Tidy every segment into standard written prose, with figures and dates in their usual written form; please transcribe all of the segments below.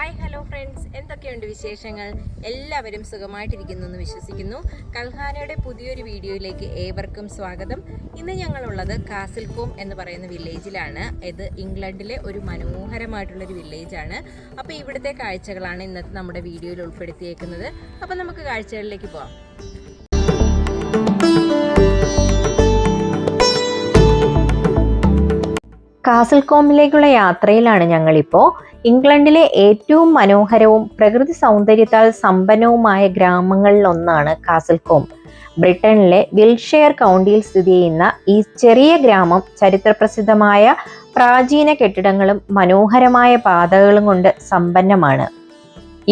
Hi hello friends, എന്തൊക്കെയുണ്ട് വിശേഷങ്ങൾ? എല്ലാവരും സുഖമായിട്ടിരിക്കുന്നു എന്ന് വിശ്വസിക്കുന്നു. കൽഹാനയുടെ പുതിയൊരു വീഡിയോയിലേക്ക് ഏവർക്കും സ്വാഗതം. ഇന്ന് ഞങ്ങളുള്ളത് കാസിൽകോം എന്ന് പറയുന്ന വില്ലേജിലാണ്. ഇത് ഇംഗ്ലണ്ടിലെ ഒരു മനോഹരമായിട്ടുള്ളൊരു വില്ലേജാണ്. അപ്പോൾ ഇവിടുത്തെ കാഴ്ചകളാണ് ഇന്നത്തെ നമ്മുടെ വീഡിയോയിൽ ഉൾപ്പെടുത്തിയേക്കുന്നത്. അപ്പോൾ നമുക്ക് കാഴ്ചകളിലേക്ക് പോകാം. കാസിൽകോമിലേക്കുള്ള യാത്രയിലാണ് ഞങ്ങളിപ്പോൾ. ഇംഗ്ലണ്ടിലെ ഏറ്റവും മനോഹരവും പ്രകൃതി സൗന്ദര്യത്താൽ സമ്പന്നവുമായ ഗ്രാമങ്ങളിലൊന്നാണ് കാസിൽകോം. ബ്രിട്ടനിലെ വിൽഷെയർ കൗണ്ടിയിൽ സ്ഥിതി ചെയ്യുന്ന ഈ ചെറിയ ഗ്രാമം ചരിത്രപ്രസിദ്ധമായ പ്രാചീന കെട്ടിടങ്ങളും മനോഹരമായ പാതകളും കൊണ്ട് സമ്പന്നമാണ്.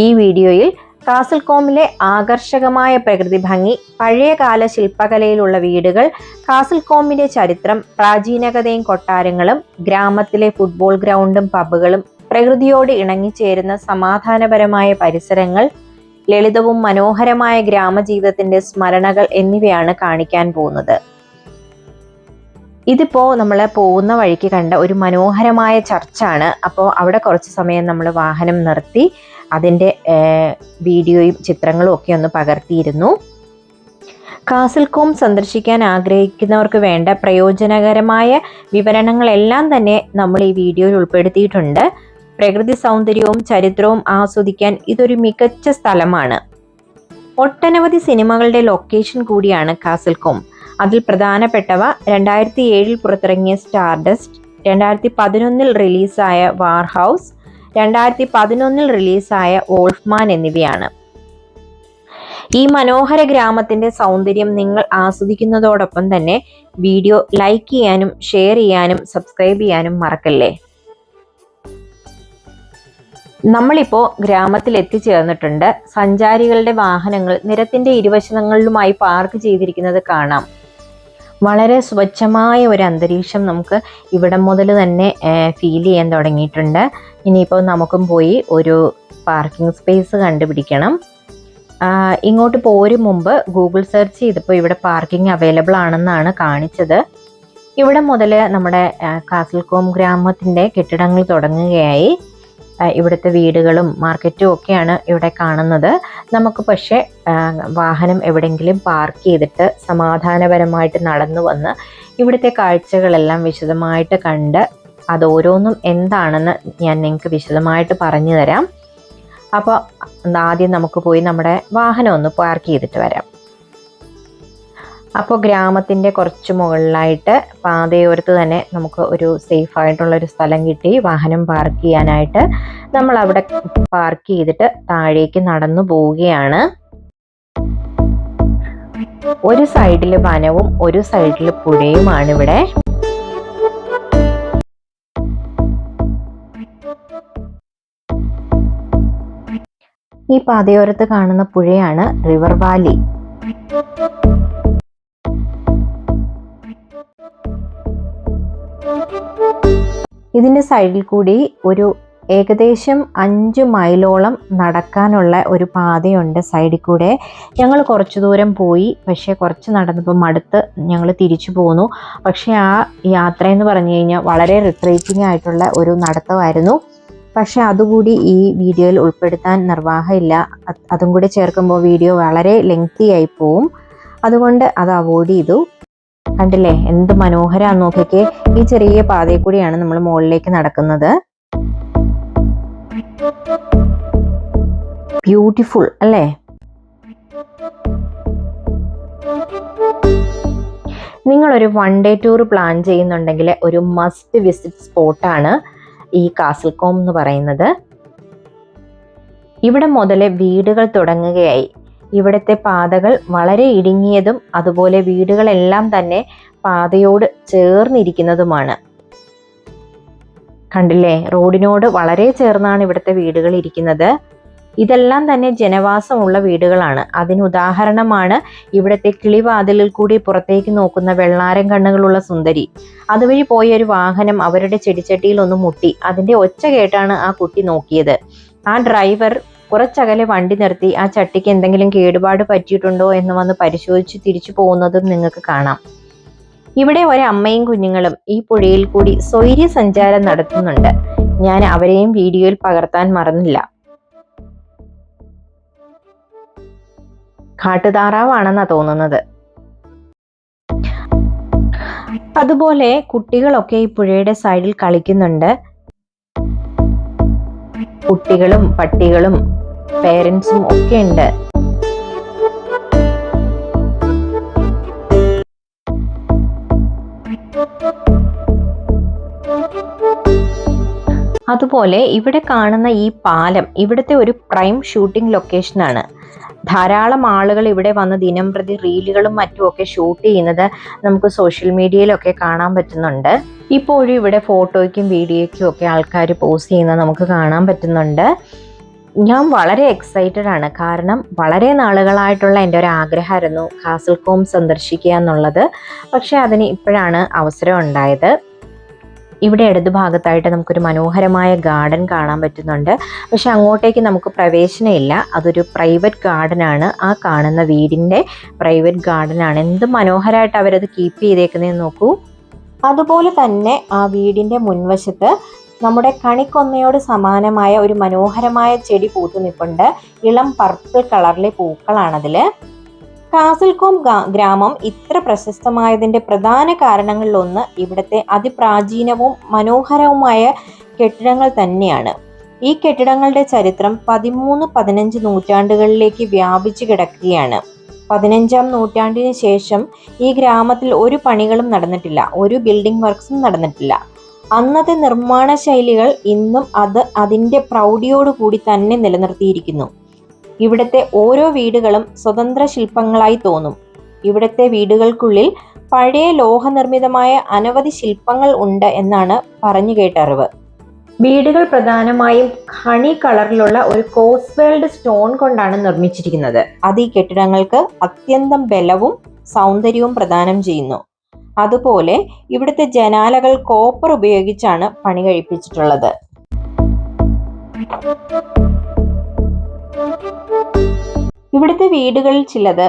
ഈ വീഡിയോയിൽ കാസിൽകോമിലെ ആകർഷകമായ പ്രകൃതി ഭംഗി, പഴയകാല ശില്പകലയിലുള്ള വീടുകൾ, കാസിൽകോമിന്റെ ചരിത്രം, പ്രാചീനകതയും കൊട്ടാരങ്ങളും, ഗ്രാമത്തിലെ ഫുട്ബോൾ ഗ്രൗണ്ടും പബ്ബുകളും, പ്രകൃതിയോട് ഇണങ്ങിച്ചേരുന്ന സമാധാനപരമായ പരിസരങ്ങൾ, ലളിതവും മനോഹരമായ ഗ്രാമജീവിതത്തിന്റെ സ്മരണകൾ എന്നിവയാണ് കാണിക്കാൻ പോകുന്നത്. ഇതിപ്പോ നമ്മൾ പോകുന്ന വഴിക്ക് കണ്ട ഒരു മനോഹരമായ ചർച്ചാണ്. അപ്പോൾ അവിടെ കുറച്ച് സമയം നമ്മൾ വാഹനം നിർത്തി അതിൻ്റെ വീഡിയോയും ചിത്രങ്ങളും ഒക്കെ ഒന്ന് പകർത്തിയിരുന്നു. കാസിൽകോം സന്ദർശിക്കാൻ ആഗ്രഹിക്കുന്നവർക്ക് വേണ്ട പ്രയോജനകരമായ വിവരണങ്ങളെല്ലാം തന്നെ നമ്മൾ ഈ വീഡിയോയിൽ ഉൾപ്പെടുത്തിയിട്ടുണ്ട്. പ്രകൃതി സൗന്ദര്യവും ചരിത്രവും ആസ്വദിക്കാൻ ഇതൊരു മികച്ച സ്ഥലമാണ്. ഒട്ടനവധി സിനിമകളുടെ ലൊക്കേഷൻ കൂടിയാണ് കാസിൽകോം. അതിൽ പ്രധാനപ്പെട്ടവ 2007 പുറത്തിറങ്ങിയ സ്റ്റാർഡസ്റ്റ്, 2011 റിലീസായ വാർ ഹൗസ്, 2011 റിലീസായ വോൾഫ്മാൻ എന്നിവയാണ്. ഈ മനോഹര ഗ്രാമത്തിന്റെ സൗന്ദര്യം നിങ്ങൾ ആസ്വദിക്കുന്നതോടൊപ്പം തന്നെ വീഡിയോ ലൈക്ക് ചെയ്യാനും ഷെയർ ചെയ്യാനും സബ്സ്ക്രൈബ് ചെയ്യാനും മറക്കല്ലേ. നമ്മളിപ്പോൾ ഗ്രാമത്തിൽ എത്തിച്ചേർന്നിട്ടുണ്ട്. സഞ്ചാരികളുടെ വാഹനങ്ങൾ നിരത്തിന്റെ ഇരുവശങ്ങളിലുമായി പാർക്ക് ചെയ്തിരിക്കുന്നത് കാണാം. വളരെ സ്വച്ഛമായ ഒരു അന്തരീക്ഷം നമുക്ക് ഇവിടം മുതൽ തന്നെ ഫീൽ ചെയ്യാൻ തുടങ്ങിയിട്ടുണ്ട്. ഇനിയിപ്പോൾ നമുക്കും പോയി ഒരു പാർക്കിംഗ് സ്പേസ് കണ്ടുപിടിക്കണം. ഇങ്ങോട്ട് പോരും മുമ്പ് ഗൂഗിൾ സെർച്ച് ചെയ്തപ്പോൾ ഇവിടെ പാർക്കിംഗ് അവൈലബിൾ ആണെന്നാണ് കാണിച്ചത്. ഇവിടെ മുതൽ നമ്മുടെ കാസിൽകോം ഗ്രാമത്തിൻ്റെ കെട്ടിടങ്ങൾ തുടങ്ങുകയായി. ഇവിടുത്തെ വീടുകളും മാർക്കറ്റും ഒക്കെയാണ് ഇവിടെ കാണുന്നത്. നമുക്ക് പക്ഷേ വാഹനം എവിടെയെങ്കിലും പാർക്ക് ചെയ്തിട്ട് സമാധാനപരമായിട്ട് നടന്നു വന്ന് ഇവിടുത്തെ കാഴ്ചകളെല്ലാം വിശദമായിട്ട് കണ്ട് അത് ഓരോന്നും എന്താണെന്ന് ഞാൻ നിങ്ങൾക്ക് വിശദമായിട്ട് പറഞ്ഞു തരാം. അപ്പോൾ ആദ്യം നമുക്ക് പോയി നമ്മുടെ വാഹനം ഒന്ന് പാർക്ക് ചെയ്തിട്ട് വരാം. അപ്പോൾ ഗ്രാമത്തിൻ്റെ കുറച്ച് മുകളിലായിട്ട് പാതയോരത്ത് തന്നെ നമുക്ക് ഒരു സേഫ് ആയിട്ടുള്ളൊരു സ്ഥലം കിട്ടി വാഹനം പാർക്ക് ചെയ്യാനായിട്ട്. നമ്മൾ അവിടെ പാർക്ക് ചെയ്തിട്ട് താഴേക്ക് നടന്നു പോവുകയാണ്. ഒരു സൈഡിൽ വനവും ഒരു സൈഡിൽ പുഴയുമാണ് ഇവിടെ. ഈ പാതയോരത്ത് കാണുന്ന പുഴയാണ് റിവർ വാലി. ഇതിൻ്റെ സൈഡിൽ കൂടി ഒരു ഏകദേശം 5 മൈലോളം നടക്കാനുള്ള ഒരു പാതയുണ്ട് സൈഡിൽ കൂടെ. ഞങ്ങൾ കുറച്ചു ദൂരം പോയി, പക്ഷേ കുറച്ച് നടന്നപ്പോൾ മടുത്ത് ഞങ്ങൾ തിരിച്ചു പോന്നു. പക്ഷേ ആ യാത്ര എന്ന് പറഞ്ഞു കഴിഞ്ഞാൽ വളരെ റിഫ്രഷിംഗ് ആയിട്ടുള്ള ഒരു നടത്തമായിരുന്നു. പക്ഷേ അതുകൂടി ഈ വീഡിയോയിൽ ഉൾപ്പെടുത്താൻ നിർവാഹമില്ല. അതും കൂടി ചേർക്കുമ്പോൾ വീഡിയോ വളരെ ലെങ്തി ആയി പോവും. അതുകൊണ്ട് അത് അവോയ്ഡ് ചെയ്തു. കണ്ടില്ലേ എന്ത് മനോഹരമാണെന്ന് നോക്കിക്കേ. ഈ ചെറിയ പാതയിൽ കൂടിയാണ് നമ്മൾ മുകളിലേക്ക് നടക്കുന്നത്. ബ്യൂട്ടിഫുൾ അല്ലേ? നിങ്ങളൊരു 1 ഡേ ടൂർ പ്ലാൻ ചെയ്യുന്നുണ്ടെങ്കിൽ ഒരു മസ്റ്റ് വിസിറ്റ് സ്പോട്ടാണ് ഈ കാസിൽകോം എന്ന് പറയുന്നത്. ഇവിടെ മുതൽ വീടുകൾ തുടങ്ങുകയായി. ഇവിടുത്തെ പാതകൾ വളരെ ഇടുങ്ങിയതും അതുപോലെ വീടുകളെല്ലാം തന്നെ പാതയോട് ചേർന്നിരിക്കുന്നതുമാണ്. കണ്ടില്ലേ, റോഡിനോട് വളരെ ചേർന്നാണ് ഇവിടുത്തെ വീടുകൾ ഇരിക്കുന്നത്. ഇതെല്ലാം തന്നെ ജനവാസമുള്ള വീടുകളാണ്. അതിന് ഉദാഹരണമാണ് ഇവിടുത്തെ കിളിവാതിലിൽ കൂടി പുറത്തേക്ക് നോക്കുന്ന വെള്ളാരം കണ്ണുകളുള്ള സുന്ദരി. അതുവഴി പോയ ഒരു വാഹനം അവരുടെ ചെടിച്ചട്ടിയിൽ ഒന്ന് മുട്ടി. അതിന്റെ ഒച്ച കേട്ടാണ് ആ കുട്ടി നോക്കിയത്. ആ ഡ്രൈവർ കുറച്ചകലെ വണ്ടി നിർത്തി ആ ചട്ടിക്ക് എന്തെങ്കിലും കേടുപാട് പറ്റിയിട്ടുണ്ടോ എന്ന് വന്ന് പരിശോധിച്ച് തിരിച്ചു പോകുന്നതും നിങ്ങൾക്ക് കാണാം. ഇവിടെ ഒരമ്മയും കുഞ്ഞുങ്ങളും ഈ പുഴയിൽ കൂടി സ്വൈര്യ സഞ്ചാരം നടത്തുന്നുണ്ട്. ഞാൻ അവരെയും വീഡിയോയിൽ പകർത്താൻ മറന്നില്ല. കാട്ടുതാറാവാണെന്നാ തോന്നുന്നത്. അതുപോലെ കുട്ടികളൊക്കെ ഈ പുഴയുടെ സൈഡിൽ കളിക്കുന്നുണ്ട്. കുട്ടികളും പട്ടികളും പേരൻസും ഒക്കെ ഉണ്ട്. അതുപോലെ ഇവിടെ കാണുന്ന ഈ പാലം ഇവിടുത്തെ ഒരു പ്രൈം ഷൂട്ടിംഗ് ലൊക്കേഷനാണ്. ധാരാളം ആളുകൾ ഇവിടെ വന്ന് ദിനം പ്രതി റീലുകളും മറ്റുമൊക്കെ ഷൂട്ട് ചെയ്യുന്നത് നമുക്ക് സോഷ്യൽ മീഡിയയിലൊക്കെ കാണാൻ പറ്റുന്നുണ്ട്. ഇപ്പോഴും ഇവിടെ ഫോട്ടോയ്ക്കും വീഡിയോയ്ക്കും ഒക്കെ ആൾക്കാർ പോസ്റ്റ് ചെയ്യുന്നത് നമുക്ക് കാണാൻ പറ്റുന്നുണ്ട്. ഞാൻ വളരെ എക്സൈറ്റഡ് ആണ്. കാരണം വളരെ നാളുകളായിട്ടുള്ള എൻ്റെ ഒരു ആഗ്രഹമായിരുന്നു കാസൽകോം സന്ദർശിക്കുക എന്നുള്ളത്. പക്ഷെ അതിന് ഇപ്പോഴാണ് അവസരം ഉണ്ടായത്. ഇവിടെ ഇടതു ഭാഗത്തായിട്ട് നമുക്കൊരു മനോഹരമായ ഗാർഡൻ കാണാൻ പറ്റുന്നുണ്ട്. പക്ഷെ അങ്ങോട്ടേക്ക് നമുക്ക് പ്രവേശനമില്ല. അതൊരു പ്രൈവറ്റ് ഗാർഡൻ ആണ്. ആ കാണുന്ന വീടിൻ്റെ പ്രൈവറ്റ് ഗാർഡൻ ആണ്. എന്ത് മനോഹരമായിട്ട് അവരത് കീപ്പ് ചെയ്തേക്കുന്നതെന്ന് നോക്കൂ. അതുപോലെ തന്നെ ആ വീടിൻ്റെ മുൻവശത്ത് നമ്മുടെ കണിക്കൊന്നയോട് സമാനമായ ഒരു മനോഹരമായ ചെടി പൂത്തു നിൽപ്പുണ്ട്. ഇളം പർപ്പിൾ കളറിലെ പൂക്കളാണതിൽ. കാസൽകോം ഗ്രാമം ഇത്ര പ്രശസ്തമായതിൻ്റെ പ്രധാന കാരണങ്ങളിലൊന്ന് ഇവിടുത്തെ അതിപ്രാചീനവും മനോഹരവുമായ കെട്ടിടങ്ങൾ തന്നെയാണ്. ഈ കെട്ടിടങ്ങളുടെ ചരിത്രം 13-15 നൂറ്റാണ്ടുകളിലേക്ക് വ്യാപിച്ചു കിടക്കുകയാണ്. 15-ാം നൂറ്റാണ്ടിന് ശേഷം ഈ ഗ്രാമത്തിൽ ഒരു പണികളും നടന്നിട്ടില്ല, ഒരു ബിൽഡിംഗ് വർക്ക്സും നടന്നിട്ടില്ല. അന്നത്തെ നിർമ്മാണ ശൈലികൾ ഇന്നും അതിൻ്റെ പ്രൗഢിയോടുകൂടി തന്നെ നിലനിർത്തിയിരിക്കുന്നു. ഇവിടുത്തെ ഓരോ വീടുകളും സ്വതന്ത്ര ശില്പങ്ങളായി തോന്നും. ഇവിടുത്തെ വീടുകൾക്കുള്ളിൽ പഴയ ലോഹനിർമ്മിതമായ അനവധി ശില്പങ്ങൾ ഉണ്ട് എന്നാണ് പറഞ്ഞു കേട്ട അറിവ്. വീടുകൾ പ്രധാനമായും ഹണി കളറിലുള്ള ഒരു കോസ്വേൾഡ് സ്റ്റോൺ കൊണ്ടാണ് നിർമ്മിച്ചിരിക്കുന്നത്. അത് ഈ കെട്ടിടങ്ങൾക്ക് അത്യന്തം ബലവും സൗന്ദര്യവും പ്രദാനം ചെയ്യുന്നു. അതുപോലെ ഇവിടുത്തെ ജനാലകൾ കോപ്പർ ഉപയോഗിച്ചാണ് പണി കഴിപ്പിച്ചിട്ടുള്ളത്. ഇവിടുത്തെ വീടുകളിൽ ചിലത്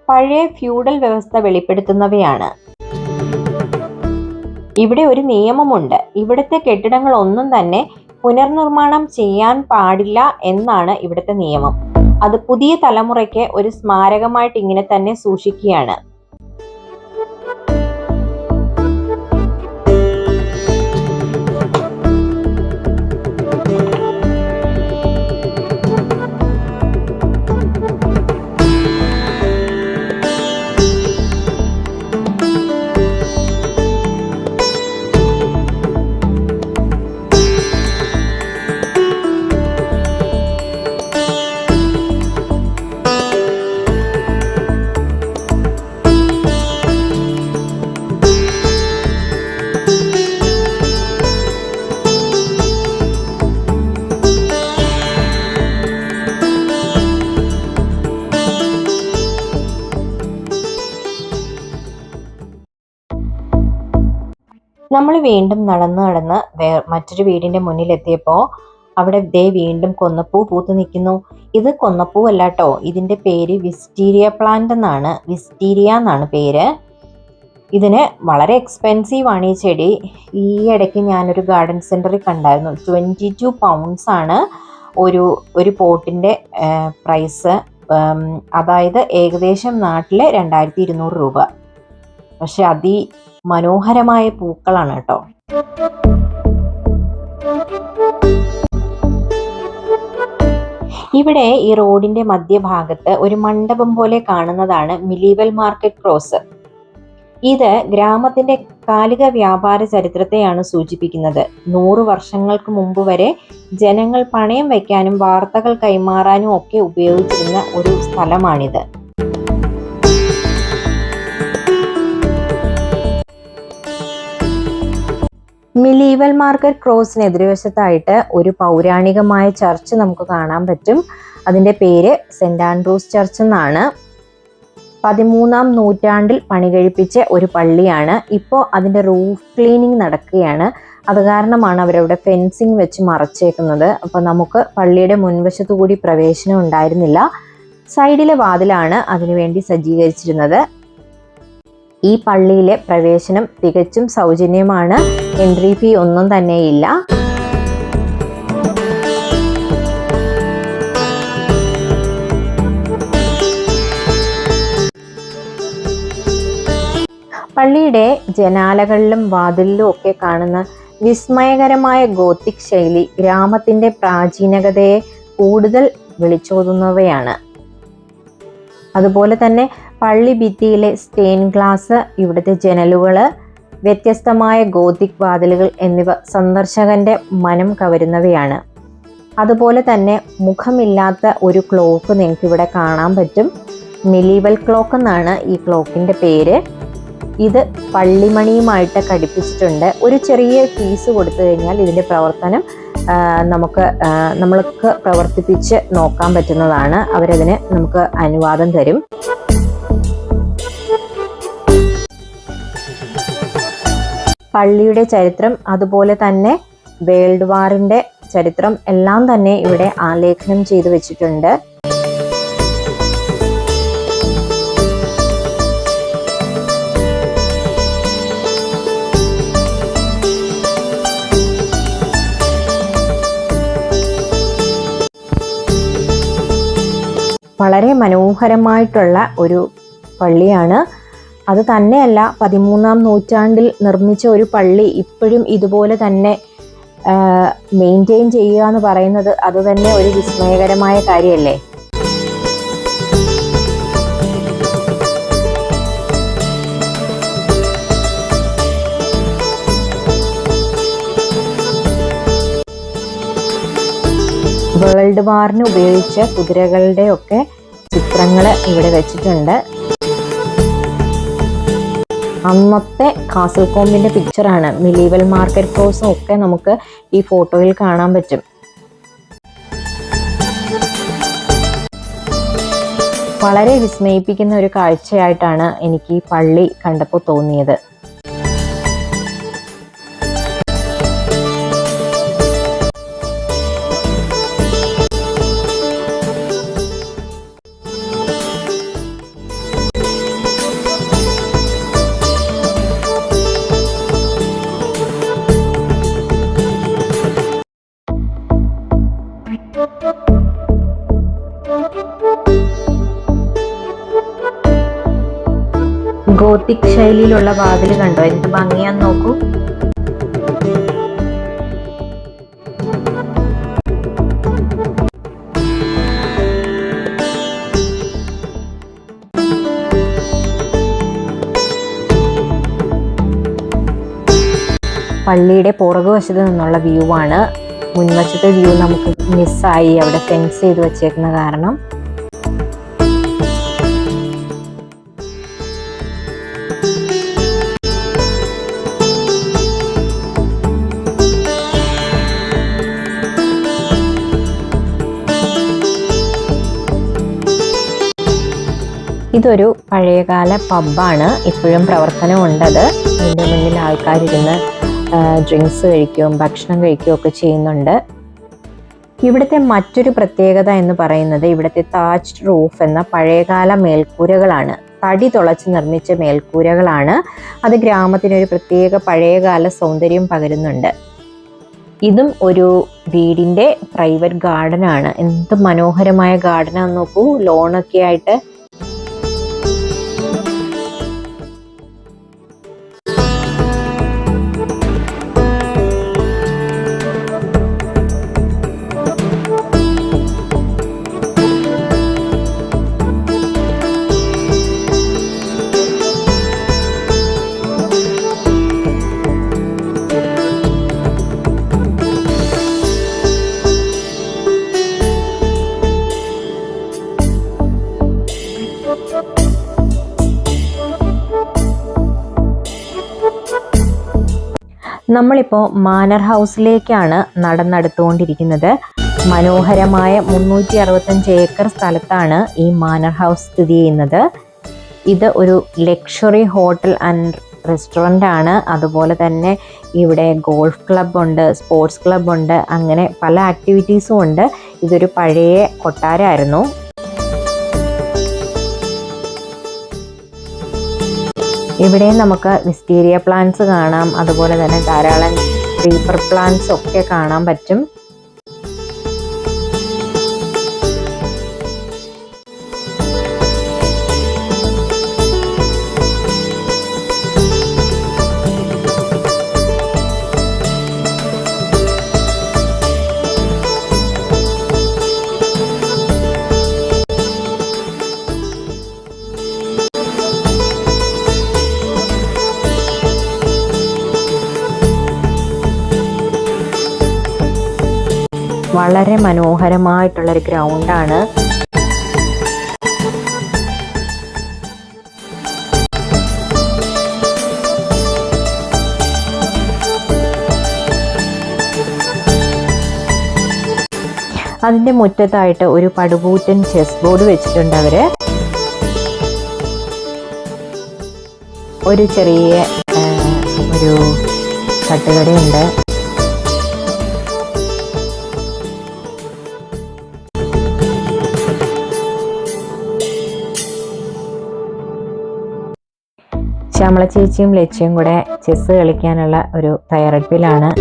പഴയ ഫ്യൂഡൽ വ്യവസ്ഥ വെളിപ്പെടുത്തുന്നവയാണ്. ഇവിടെ ഒരു നിയമമുണ്ട്. ഇവിടുത്തെ കെട്ടിടങ്ങൾ ഒന്നും തന്നെ പുനർനിർമ്മാണം ചെയ്യാൻ പാടില്ല എന്നാണ് ഇവിടുത്തെ നിയമം. അത് പുതിയ തലമുറയ്ക്ക് ഒരു സ്മാരകമായിട്ട് ഇങ്ങനെ തന്നെ സൂക്ഷിക്കുകയാണ്. നമ്മൾ വീണ്ടും നടന്ന് മറ്റൊരു വീടിന്റെ മുന്നിലെത്തിയപ്പോൾ അവിടെ വീണ്ടും കൊന്നപ്പൂ പൂത്ത് നിൽക്കുന്നു. ഇത് കൊന്നപ്പൂ അല്ല കേട്ടോ, ഇതിന്റെ പേര് വിസ്റ്റീരിയ പ്ലാന്റ് എന്നാണ്. വിസ്റ്റീരിയ എന്നാണ് പേര്. ഇതിന് വളരെ എക്സ്പെൻസീവ് ആണ് ഈ ചെടി. ഈ ഇടയ്ക്ക് ഞാനൊരു ഗാർഡൻ സെന്ററിൽ കണ്ടായിരുന്നു. 22 pounds ആണ് ഒരു പോട്ടിന്റെ പ്രൈസ്. അതായത് ഏകദേശം നാട്ടിലെ 2200 രൂപ. പക്ഷെ മനോഹരമായ പൂക്കളാണ് കേട്ടോ. ഇവിടെ ഈ റോഡിന്റെ മധ്യഭാഗത്ത് ഒരു മണ്ഡപം പോലെ കാണുന്നതാണ് മിലീവൽ മാർക്കറ്റ് ക്രോസ്. ഇത് ഗ്രാമത്തിന്റെ കാലിക വ്യാപാര ചരിത്രത്തെയാണ് സൂചിപ്പിക്കുന്നത്. 100 വർഷങ്ങൾക്ക് മുമ്പ് വരെ ജനങ്ങൾ പണയം വയ്ക്കാനും വാർത്തകൾ കൈമാറാനും ഒക്കെ ഉപയോഗിച്ചിരുന്ന ഒരു സ്ഥലമാണിത്. മിലീവൽ മാർക്കറ്റ് ക്രോസിന് എതിർവശത്തായിട്ട് ഒരു പൗരാണികമായ ചർച്ച് നമുക്ക് കാണാൻ പറ്റും. അതിൻ്റെ പേര് സെന്റ് ആൻഡ്രൂസ് ചർച്ച് എന്നാണ്. 13-ാം നൂറ്റാണ്ടിൽ പണി കഴിപ്പിച്ച ഒരു പള്ളിയാണ്. ഇപ്പോൾ അതിൻ്റെ റൂഫ് ക്ലീനിങ് നടക്കുകയാണ്. അത് കാരണമാണ് അവരവിടെ ഫെൻസിങ് വെച്ച് മറച്ചേക്കുന്നത്. അപ്പോൾ നമുക്ക് പള്ളിയുടെ മുൻവശത്തു കൂടി പ്രവേശനം ഉണ്ടായിരുന്നില്ല. സൈഡിലെ വാതിലാണ് അതിനുവേണ്ടി സജ്ജീകരിച്ചിരുന്നത്. ഈ പള്ളിയിലെ പ്രവേശനം തികച്ചും സൗജന്യമാണ്. എൻട്രി ഫീ ഒന്നും തന്നെയില്ല. പള്ളിയുടെ ജനാലകളിലും വാതിലിലും ഒക്കെ കാണുന്ന വിസ്മയകരമായ ഗോത്തിക് ശൈലി ഗ്രാമത്തിന്റെ പ്രാചീനതയെ കൂടുതൽ വിളിച്ചോതുന്നവയാണ്. അതുപോലെ തന്നെ പള്ളി ഭിത്തിയിലെ സ്റ്റെയിൻ ഗ്ലാസ്, ഇവിടുത്തെ ജനലുകള്, വ്യത്യസ്തമായ ഗോത്തിക് വാതിലുകൾ എന്നിവ സന്ദർശകന്റെ മനം കവരുന്നവയാണ്. അതുപോലെ തന്നെ മുഖമില്ലാത്ത ഒരു ക്ലോക്ക് നിങ്ങൾക്ക് ഇവിടെ കാണാൻ പറ്റും. മിലീവൽ ക്ലോക്ക് എന്നാണ് ഈ ക്ലോക്കിന്റെ പേര്. ഇത് പള്ളിമണിയുമായിട്ട് ഘടിപ്പിച്ചിട്ടുണ്ട്. ഒരു ചെറിയ ഫീസ് കൊടുത്തു കഴിഞ്ഞാൽ ഇതിന്റെ പ്രവർത്തനം നമ്മൾക്ക് പ്രവർത്തിപ്പിച്ച് നോക്കാൻ പറ്റുന്നതാണ്. അവരതിന് നമുക്ക് അനുവാദം തരും. പള്ളിയുടെ ചരിത്രം, അതുപോലെ തന്നെ വേൾഡ് വാറിന്റെ ചരിത്രം എല്ലാം തന്നെ ഇവിടെ ആലേഖനം ചെയ്തു വെച്ചിട്ടുണ്ട്. വളരെ മനോഹരമായിട്ടുള്ള ഒരു പള്ളിയാണ്. അത് തന്നെയല്ല, 13-ാം നൂറ്റാണ്ടിൽ നിർമ്മിച്ച ഒരു പള്ളി ഇപ്പോഴും ഇതുപോലെ തന്നെ മെയിൻറ്റെയിൻ ചെയ്യുക എന്ന് പറയുന്നത് അത് തന്നെ ഒരു വിസ്മയകരമായ കാര്യമല്ലേ. വേൾഡ് വാറിന് ഉപയോഗിച്ച കുതിരകളുടെ ഒക്കെ ചിത്രങ്ങൾ ഇവിടെ വെച്ചിട്ടുണ്ട്. അന്നത്തെ കാസൽ കോമ്പിന്റെ പിക്ചറാണ്. മിലീവൽ മാർക്കറ്റ് ക്രോസും ഒക്കെ നമുക്ക് ഈ ഫോട്ടോയിൽ കാണാൻ പറ്റും. വളരെ വിസ്മയിപ്പിക്കുന്ന ഒരു കാഴ്ചയായിട്ടാണ് എനിക്ക് ഈ പള്ളി കണ്ടപ്പോൾ തോന്നിയത്. ഗോത്തിക് ശൈലിയിലുള്ള വാതിൽ കണ്ടോ, എന്ത് ഭംഗിയാന്ന് നോക്കൂ. പള്ളിയുടെ പുറകുവശത്ത് നിന്നുള്ള വ്യൂ ആണ്. മുൻവശത്തെ വ്യൂ നമുക്ക് മിസ്സായി, അവിടെ ഫെൻസ് ചെയ്ത് വെച്ചേക്കുന്ന കാരണം. ഇതൊരു പഴയകാല പബ്ബാണ്. ഇപ്പോഴും പ്രവർത്തനമുണ്ടത്. ഇതിൻ്റെ മുന്നിൽ ആൾക്കാരിരുന്ന് ഡ്രിങ്ക്സ് കഴിക്കുകയും ഭക്ഷണം കഴിക്കുകയും ഒക്കെ ചെയ്യുന്നുണ്ട്. ഇവിടുത്തെ മറ്റൊരു പ്രത്യേകത എന്ന് പറയുന്നത് ഇവിടുത്തെ താജ്ഡ് റൂഫ് എന്ന പഴയകാല മേൽക്കൂരകളാണ്. തടി തുളച്ച് നിർമ്മിച്ച മേൽക്കൂരകളാണ്. അത് ഗ്രാമത്തിനൊരു പ്രത്യേക പഴയകാല സൗന്ദര്യം പകരുന്നുണ്ട്. ഇതും ഒരു വീടിൻ്റെ പ്രൈവറ്റ് ഗാർഡൻ ആണ്. എന്ത് മനോഹരമായ ഗാർഡനാന്ന് നോക്കൂ, ലോണൊക്കെ ആയിട്ട്. നമ്മളിപ്പോൾ മാനർ ഹൗസിലേക്കാണ് നടന്നെടുത്തുകൊണ്ടിരിക്കുന്നത്. മനോഹരമായ 365 ഏക്കർ സ്ഥലത്താണ് ഈ മാനർ ഹൗസ് സ്ഥിതി ചെയ്യുന്നത്. ഇത് ഒരു ലക്ഷറി ഹോട്ടൽ ആൻഡ് റെസ്റ്റോറൻ്റ് ആണ്. അതുപോലെ തന്നെ ഇവിടെ ഗോൾഫ് ക്ലബ് ഉണ്ട്, സ്പോർട്സ് ക്ലബ് ഉണ്ട്, അങ്ങനെ പല ആക്ടിവിറ്റീസും ഉണ്ട്. ഇതൊരു പഴയ കൊട്ടാരമായിരുന്നു. ഇവിടെ നമുക്ക് വിസ്റ്റീരിയ പ്ലാന്റ്സ് കാണാം. അതുപോലെ തന്നെ ധാരാളം ക്രീപ്പർ പ്ലാന്റ്സ് ഒക്കെ കാണാൻ പറ്റും. വളരെ മനോഹരമായിട്ടുള്ളൊരു ഗ്രൗണ്ടാണ്. അതിൻ്റെ മുറ്റത്തായിട്ട് ഒരു പടുകൂറ്റൻ ചെസ് ബോർഡ് വെച്ചിട്ടുണ്ട് അവർ. ഒരു ചെറിയ ഒരു തട്ടുകടയുണ്ട്. ശ്യാമള ചേച്ചിയും ലക്ഷ്യം കൂടെ ചെസ് കളിക്കാനുള്ള ഒരു തയ്യാറെടുപ്പിലാണ്.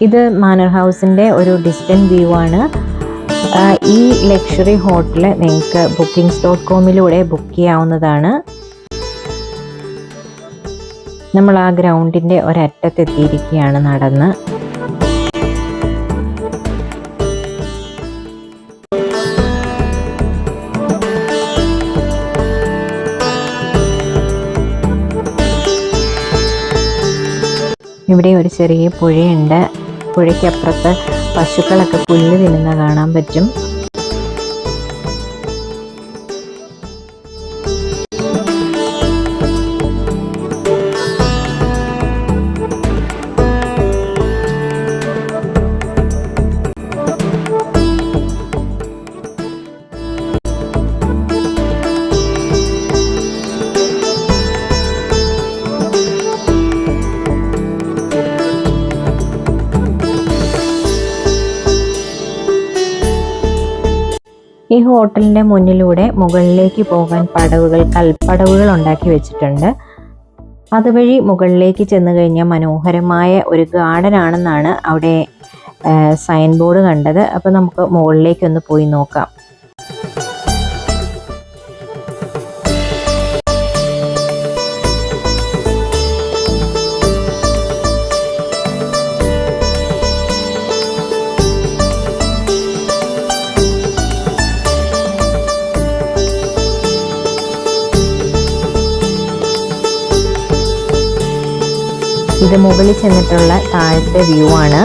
ഇത് മാനർ ഹൗസിൻ്റെ ഒരു ഡിസ്റ്റൻറ്റ് വ്യൂ ആണ്. ഈ ലക്ഷറി ഹോട്ടൽ നിങ്ങൾക്ക് bookings.com ബുക്ക് ചെയ്യാവുന്നതാണ്. നമ്മൾ ആ ഗ്രൗണ്ടിൻ്റെ ഒരറ്റത്തെത്തിയിരിക്കുകയാണ് നടന്ന്. ഇവിടെ ഒരു ചെറിയ പുഴയുണ്ട്. പുഴയ്ക്കപ്പുറത്ത് പശുക്കളൊക്കെ പുല്ല് തിന്നുന്ന കാണാൻ പറ്റും. ഈ ഹോട്ടലിൻ്റെ മുന്നിലൂടെ മുകളിലേക്ക് പോകാൻ കൽപ്പടവുകൾ ഉണ്ടാക്കി വെച്ചിട്ടുണ്ട്. അതുവഴി മുകളിലേക്ക് ചെന്ന് കഴിഞ്ഞാൽ മനോഹരമായ ഒരു ഗാർഡൻ ആണെന്നാണ് അവിടെ സൈൻ ബോർഡ് കണ്ടത്. അപ്പോൾ നമുക്ക് മുകളിലേക്കൊന്ന് പോയി നോക്കാം. ഇത് മുകളിൽ ചെന്നിട്ടുള്ള താഴത്തെ വ്യൂ ആണ്.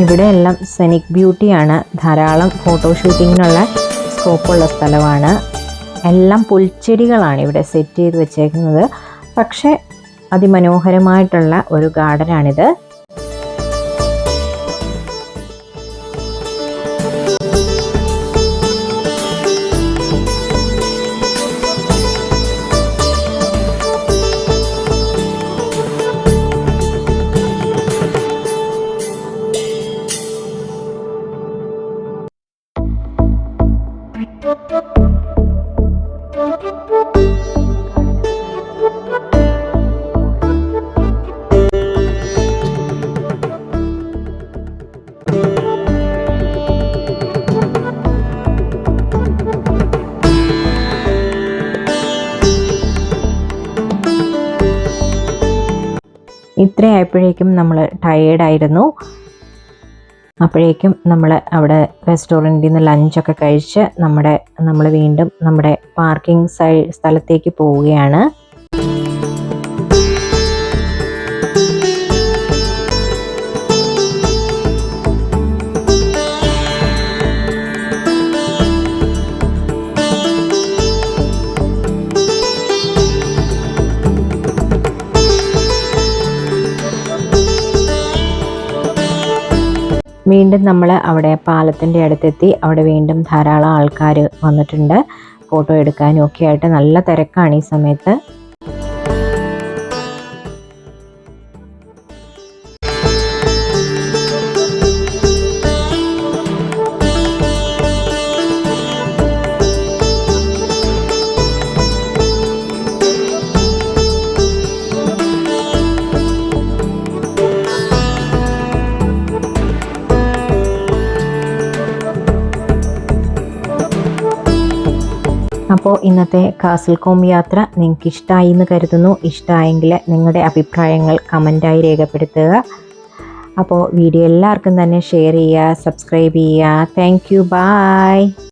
ഇവിടെ എല്ലാം സെനിക് ബ്യൂട്ടിയാണ്. ധാരാളം ഫോട്ടോഷൂട്ടിങ്ങിനുള്ള സ്കോപ്പുള്ള സ്ഥലമാണ്. എല്ലാം പുൽച്ചെടികളാണ് ഇവിടെ സെറ്റ് ചെയ്ത് വെച്ചേക്കുന്നത്. പക്ഷേ അതിമനോഹരമായിട്ടുള്ള ഒരു ഗാർഡനാണിത്. ഇത്രയായപ്പോഴേക്കും നമ്മൾ ടയേർഡായിരുന്നു. അപ്പോഴേക്കും നമ്മൾ അവിടെ റെസ്റ്റോറൻറ്റിൽ നിന്ന് ലഞ്ചൊക്കെ കഴിച്ച് നമ്മൾ വീണ്ടും നമ്മുടെ പാർക്കിംഗ് സ്ഥലത്തേക്ക് പോവുകയാണ്. വീണ്ടും നമ്മൾ അവിടെ പാലത്തിൻ്റെ അടുത്തെത്തി. അവിടെ വീണ്ടും ധാരാളം ആൾക്കാർ വന്നിട്ടുണ്ട് ഫോട്ടോ എടുക്കാനും ഒക്കെ ആയിട്ട്. നല്ല തിരക്കാണ് ഈ സമയത്ത്. അപ്പോൾ ഇന്നത്തെ കാസിൽ കോം യാത്ര നിങ്ങൾക്ക് ഇഷ്ടമായി എന്ന് കരുതുന്നു. ഇഷ്ടമായെങ്കിൽ നിങ്ങളുടെ അഭിപ്രായങ്ങൾ കമൻറ്റായി രേഖപ്പെടുത്തുക. അപ്പോൾ വീഡിയോ എല്ലാവർക്കും തന്നെ ഷെയർ ചെയ്യുക, സബ്സ്ക്രൈബ് ചെയ്യുക. Thank you, by.